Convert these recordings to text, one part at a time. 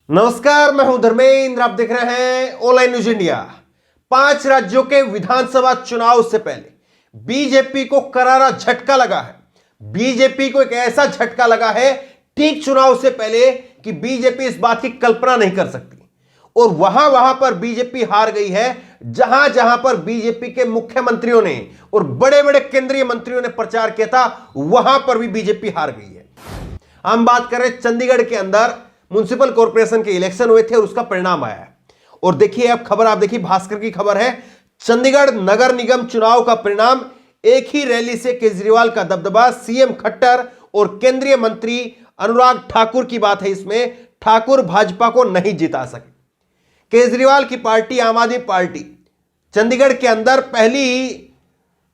नमस्कार, मैं हूं धर्मेंद्र। आप देख रहे हैं ऑनलाइन न्यूज इंडिया। 5 राज्यों के विधानसभा चुनाव से पहले बीजेपी को करारा झटका लगा है। बीजेपी को एक ऐसा झटका लगा है ठीक चुनाव से पहले कि बीजेपी इस बात की कल्पना नहीं कर सकती, और वहां वहां पर बीजेपी हार गई है जहां जहां पर बीजेपी के मुख्यमंत्रियों ने और बड़े बड़े केंद्रीय मंत्रियों ने प्रचार किया था, वहां पर भी बीजेपी हार गई है। हम बात कर रहे हैं चंडीगढ़ के अंदर म्युनिसिपल कॉर्पोरेशन के इलेक्शन हुए थे और उसका परिणाम आया है। और देखिए अब खबर, आप देखिए भास्कर की खबर है, चंडीगढ़ नगर निगम चुनाव का परिणाम, एक ही रैली से केजरीवाल का दबदबा, सीएम खट्टर और केंद्रीय मंत्री अनुराग ठाकुर की बात है। इसमें ठाकुर भाजपा को नहीं जिता सके। केजरीवाल की पार्टी आम आदमी पार्टी चंडीगढ़ के अंदर पहली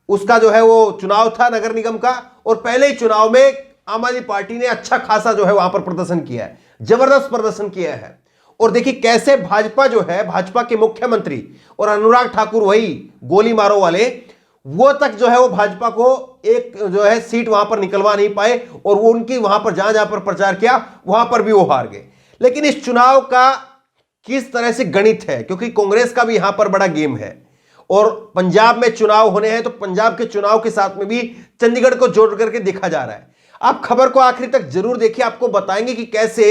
उसका जो है वो चुनाव था नगर निगम का, और पहले ही चुनाव में आम आदमी पार्टी ने अच्छा खासा जो है वहां पर प्रदर्शन किया है, जबरदस्त प्रदर्शन किया है। और देखिए कैसे भाजपा जो है, भाजपा के मुख्यमंत्री और अनुराग ठाकुर, वही गोली मारो वाले, वो तक जो है वो भाजपा को एक जो है सीट वहां पर निकलवा नहीं पाए, और वो उनकी वहां पर जहां पर प्रचार किया वहां पर भी वो हार गए। लेकिन इस चुनाव का किस तरह से गणित है, क्योंकि कांग्रेस का भी यहां पर बड़ा गेम है, और पंजाब में चुनाव होने हैं, तो पंजाब के चुनाव के साथ में भी चंडीगढ़ को जोड़ करके देखा जा रहा है। आप खबर को आखिर तक जरूर देखिए, आपको बताएंगे कि कैसे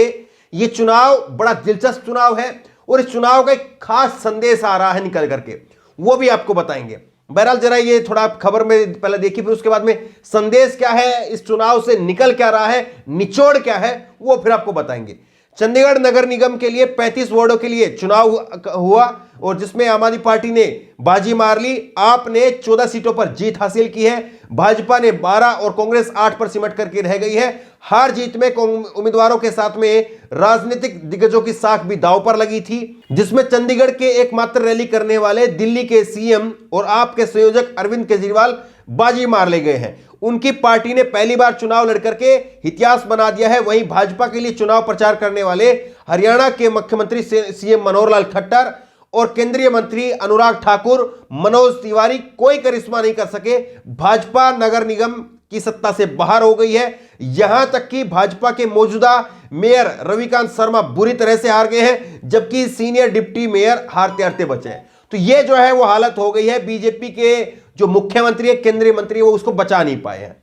यह चुनाव बड़ा दिलचस्प चुनाव है, और इस चुनाव का एक खास संदेश आ रहा है निकल करके, वो भी आपको बताएंगे। बहरहाल जरा ये थोड़ा खबर में पहले देखिए, फिर उसके बाद में संदेश क्या है, इस चुनाव से निकल क्या रहा है, निचोड़ क्या है, वो फिर आपको बताएंगे। चंडीगढ़ नगर निगम के लिए 35 वार्डों के लिए चुनाव हुआ, और जिसमें आम आदमी पार्टी ने बाजी मार ली। आप ने 14 सीटों पर जीत हासिल की है, भाजपा ने 12 और कांग्रेस 8 पर सिमट करके रह गई है। हार जीत में उम्मीदवारों के साथ में राजनीतिक दिग्गजों की साख भी दांव पर लगी थी, जिसमें चंडीगढ़ के एकमात्र रैली करने वाले दिल्ली के सीएम और आप के संयोजक अरविंद केजरीवाल बाजी मार ले गए हैं। उनकी पार्टी ने पहली बार चुनाव लड़ करके इतिहास बना दिया है। वहीं भाजपा के लिए चुनाव प्रचार करने वाले हरियाणा के मुख्यमंत्री सीएम मनोहर लाल खट्टर और केंद्रीय मंत्री अनुराग ठाकुर, मनोज तिवारी कोई करिश्मा नहीं कर सके। भाजपा नगर निगम की सत्ता से बाहर हो गई है। यहां तक कि भाजपा के मौजूदा मेयर रविकांत शर्मा बुरी तरह से हार गए हैं, जबकि सीनियर डिप्टी मेयर हारते हारते बचे हैं। तो ये जो है वो हालत हो गई है। बीजेपी के जो मुख्यमंत्री है, केंद्रीय मंत्री, वो उसको बचा नहीं पाए हैं।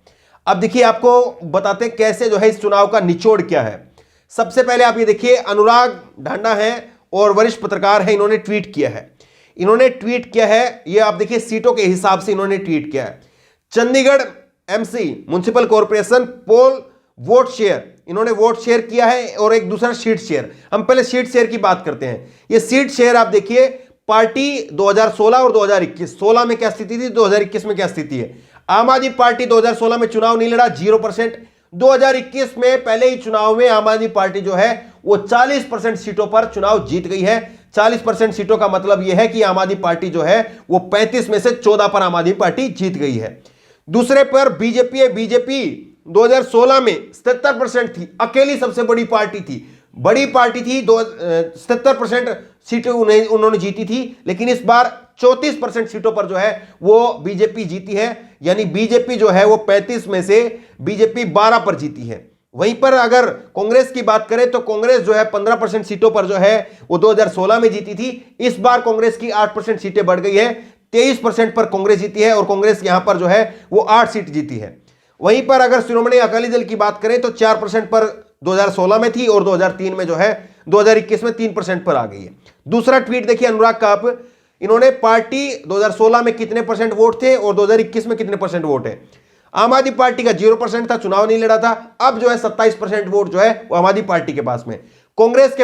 अब देखिए आपको बताते हैं कैसे जो है इस चुनाव का निचोड़ क्या है। सबसे पहले आप ये देखिए, अनुराग ढांडा है और वरिष्ठ पत्रकार है, इन्होंने ट्वीट किया है। ये आप देखिए सीटों के हिसाब से इन्होंने ट्वीट किया है। चंडीगढ़ एमसी म्युनिसिपल कॉर्पोरेशन पोल वोट शेयर, इन्होंने वोट शेयर किया है, और एक दूसरा सीट शेयर। हम पहले सीट शेयर की बात करते हैं। ये सीट शेयर आप देखिए, पार्टी 2016 और 2021, 16 में क्या स्थिति थी, 2021 में क्या स्थिति है। आम आदमी पार्टी 2016 में चुनाव नहीं लड़ा, 0%। 2021 में पहले ही चुनाव में आम आदमी पार्टी जो है वो 40% सीटों पर चुनाव जीत गई है। 40% सीटों का मतलब यह है कि आम आदमी पार्टी जो है वो 35 में से 14 पर आम आदमी पार्टी जीत गई है। दूसरे पर बीजेपी है। बीजेपी 2016 में 77% थी, अकेली सबसे बड़ी पार्टी थी, 77% सीटें उन्होंने जीती थी। लेकिन इस बार 34% सीटों पर जो है वो बीजेपी जीती है, यानी बीजेपी जो है वो 35 में से बीजेपी 12 पर जीती है। वहीं पर अगर कांग्रेस की बात करें तो कांग्रेस जो है 15% सीटों पर जो है वो 2016 में जीती थी। इस बार कांग्रेस की 8% सीटें बढ़ गई है, 23% पर कांग्रेस जीती है, और कांग्रेस यहां पर जो है वो 8 सीट जीती है। वहीं पर अगर श्रोमणी अकाली दल की बात करें तो 4% पर 2016 में थी, और 2003 में जो है 2021 में 3% पर आ गई है। दूसरा ट्वीट देखिए अनुराग का, आप इन्होंने पार्टी 2016 में कितने परसेंट वोट थे और 2021 में कितने परसेंट वोट है। आम आदमी पार्टी का 0% था, चुनाव नहीं लड़ा था। अब जो है 27% वोट जो है वो आम आदमी पार्टी के पास में। कांग्रेस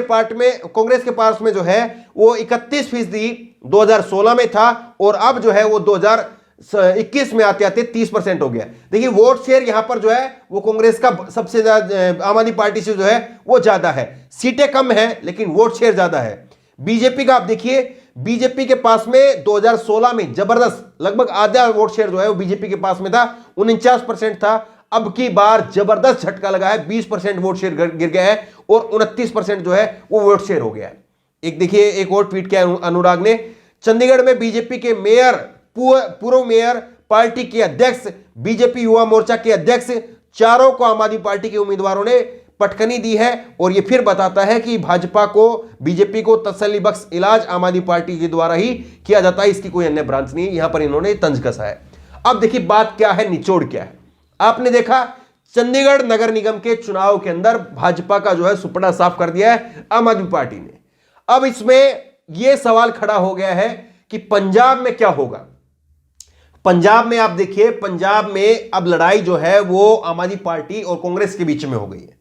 के पास में जो है वो 31% 2016 में था, और अब जो है वो 2021 में आते आते 30% हो गया। देखिए वोट शेयर यहां पर जो है वो कांग्रेस का सबसे ज्यादा, आम आदमी पार्टी से जो है वो ज्यादा है। सीटें कम है लेकिन वोट शेयर ज्यादा है। बीजेपी का आप देखिए, बीजेपी के पास में 2016 में जबरदस्त लगभग आधा वोट शेयर जो है वो बीजेपी के पास में था, 49% था। अब की बार जबरदस्त झटका लगा है, 20% वोट शेयर गिर गया है, और 29% जो है वो वोट शेयर हो गया है। एक देखिए एक और ट्वीट किया अनुराग ने, चंडीगढ़ में बीजेपी के मेयर, पूर्व मेयर, पार्टी के अध्यक्ष, बीजेपी युवा मोर्चा के अध्यक्ष, चारों को आम आदमी पार्टी के उम्मीदवारों ने पटकनी दी है और ये फिर बताता है कि भाजपा को, बीजेपी को तसल्ली बख्श इलाज आम आदमी पार्टी के द्वारा ही किया जाता है, इसकी कोई अन्य ब्रांच नहीं है। यहां पर इन्होंने तंज कसा है। अब देखिए बात क्या है, निचोड़ क्या है। आपने देखा चंडीगढ़ नगर निगम के चुनाव के अंदर भाजपा का जो है सुपड़ा साफ कर दिया है आम आदमी पार्टी ने। अब इसमें यह सवाल खड़ा हो गया है कि पंजाब में क्या होगा। पंजाब में आप देखिए, पंजाब में अब लड़ाई जो है वो आम आदमी पार्टी और कांग्रेस के बीच में हो गई है।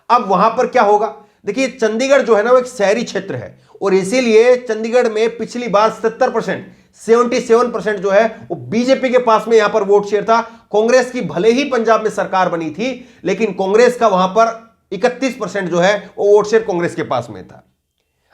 अब वहां पर क्या होगा, देखिए चंडीगढ़ जो है ना वो एक शहरी क्षेत्र है और इसीलिए चंडीगढ़ में पिछली बार 77% जो है वो बीजेपी के पास में यहां पर वोट शेयर था। कांग्रेस की भले ही पंजाब में सरकार बनी थी, लेकिन कांग्रेस का वहां पर 31% जो है वो वोट शेयर कांग्रेस के पास में था।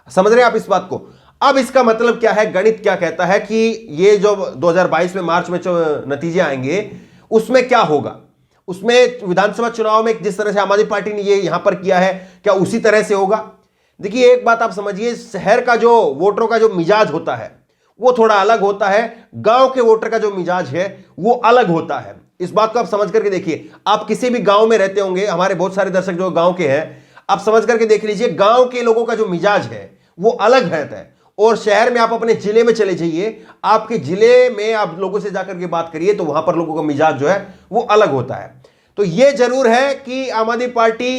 समझ रहे हैं आप इस बात को। अब इसका मतलब क्या है, गणित क्या कहता है कि ये जो 2022 में मार्च में जो नतीजे आएंगे उसमें क्या होगा, उसमें विधानसभा चुनाव में जिस तरह से आम आदमी पार्टी ने ये यहां पर किया है क्या उसी तरह से होगा। देखिए एक बात आप समझिए, शहर का जो वोटरों का जो मिजाज होता है वो थोड़ा अलग होता है, गांव के वोटर का जो मिजाज है वो अलग होता है। इस बात को आप समझ करके देखिए। आप किसी भी गांव में रहते होंगे, हमारे बहुत सारे दर्शक जो गांव के हैं, आप समझ करके देख लीजिए, गांव के लोगों का जो मिजाज है वो अलग रहता है। और शहर में आप अपने जिले में चले जाइए, आपके जिले में आप लोगों से जाकर के बात करिए तो वहां पर लोगों का मिजाज जो है वो अलग होता है। तो यह जरूर है कि आम आदमी पार्टी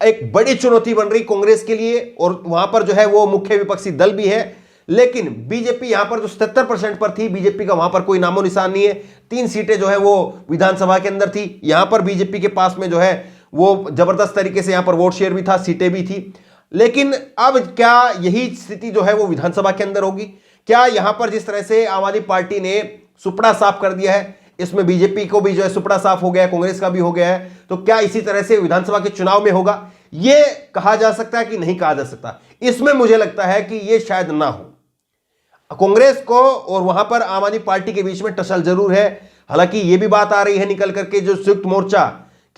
एक बड़ी चुनौती बन रही कांग्रेस के लिए और वहां पर जो है वो मुख्य विपक्षी दल भी है। लेकिन बीजेपी यहां पर जो 77% पर थी, बीजेपी का वहां पर कोई नामो निशान नहीं है। 3 सीटें जो है वो विधानसभा के अंदर थी, यहां पर बीजेपी के पास में जो है वो जबरदस्त तरीके से यहां पर वोट शेयर भी था, सीटें भी थी। लेकिन अब क्या यही स्थिति जो है वो विधानसभा के अंदर होगी? क्या यहां पर जिस तरह से आम आदमी पार्टी ने सुपड़ा साफ कर दिया है, इसमें बीजेपी को भी जो है सुपड़ा साफ हो गया है, कांग्रेस का भी हो गया है, तो क्या इसी तरह से विधानसभा के चुनाव में होगा? यह कहा जा सकता है कि नहीं कहा जा सकता। इसमें मुझे लगता है कि यह शायद ना हो। कांग्रेस को और वहां पर आम आदमी पार्टी के बीच में टसल जरूर है। हालांकि यह भी बात आ रही है निकल करके, जो संयुक्त मोर्चा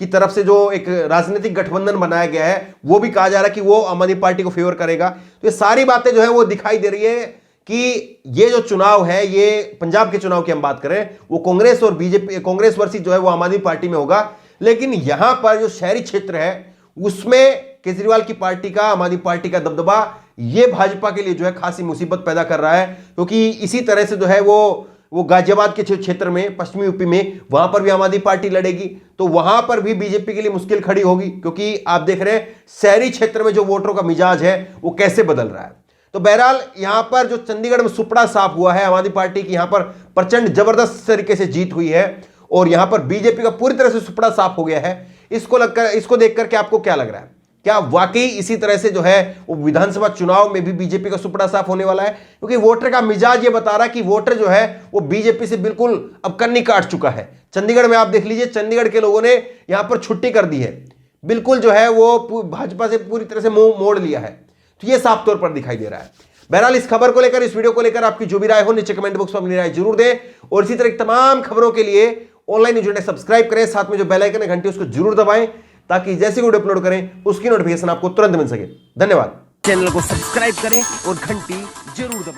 की तरफ से जो एक राजनीतिक गठबंधन बनाया गया है वो भी कहा जा रहा है कि वो आम आदमी पार्टी को फेवर करेगा। तो ये सारी बातें जो है वो दिखाई दे रही है कि ये जो चुनाव है, ये पंजाब के चुनाव की हम बात करें, वो कांग्रेस और बीजेपी, कांग्रेस वर्सेस जो है वो आम आदमी पार्टी में होगा। लेकिन यहां पर जो शहरी क्षेत्र है उसमें केजरीवाल की पार्टी का, आम आदमी पार्टी का दबदबा ये भाजपा के लिए जो है खासी मुसीबत पैदा कर रहा है। क्योंकि इसी तरह से जो है वो गाजियाबाद के क्षेत्र में, पश्चिमी यूपी में, वहां पर भी आम आदमी पार्टी लड़ेगी, तो वहां पर भी बीजेपी के लिए मुश्किल खड़ी होगी। क्योंकि आप देख रहे हैं शहरी क्षेत्र में जो वोटरों का मिजाज है वो कैसे बदल रहा है। तो बहरहाल यहां पर जो चंडीगढ़ में सुपड़ा साफ हुआ है आम आदमी पार्टी की, यहां पर प्रचंड जबरदस्त तरीके से जीत हुई है और यहां पर बीजेपी का पूरी तरह से सुपड़ा साफ हो गया है। इसको देख करके आपको क्या लग रहा है? क्या वाकई इसी तरह से जो है वो विधानसभा चुनाव में भी बीजेपी का सुपड़ा साफ होने वाला है? क्योंकि वोटर का मिजाज ये बता रहा है कि वोटर जो है वो बीजेपी से बिल्कुल अब कन्नी काट चुका है। चंडीगढ़ में आप देख लीजिए, चंडीगढ़ के लोगों ने यहां पर छुट्टी कर दी है, बिल्कुल जो है वो भाजपा से पूरी तरह से मुंह मोड़ लिया है। तो ये साफ तौर पर दिखाई दे रहा है। बहरहाल इस खबर को लेकर, इस वीडियो को लेकर आपकी जो भी राय हो नीचे कमेंट बॉक्स में अपनी राय जरूर दें और इसी तरह की तमाम खबरों के लिए ऑनलाइन न्यूज़ इंडिया सब्सक्राइब करें, साथ में जो बेल आइकन है घंटी उसको जरूर दबाएं ताकि जैसे वीडियो अपलोड करें उसकी नोटिफिकेशन आपको तुरंत मिल सके। धन्यवाद। चैनल को सब्सक्राइब करें और घंटी जरूर दबाएं।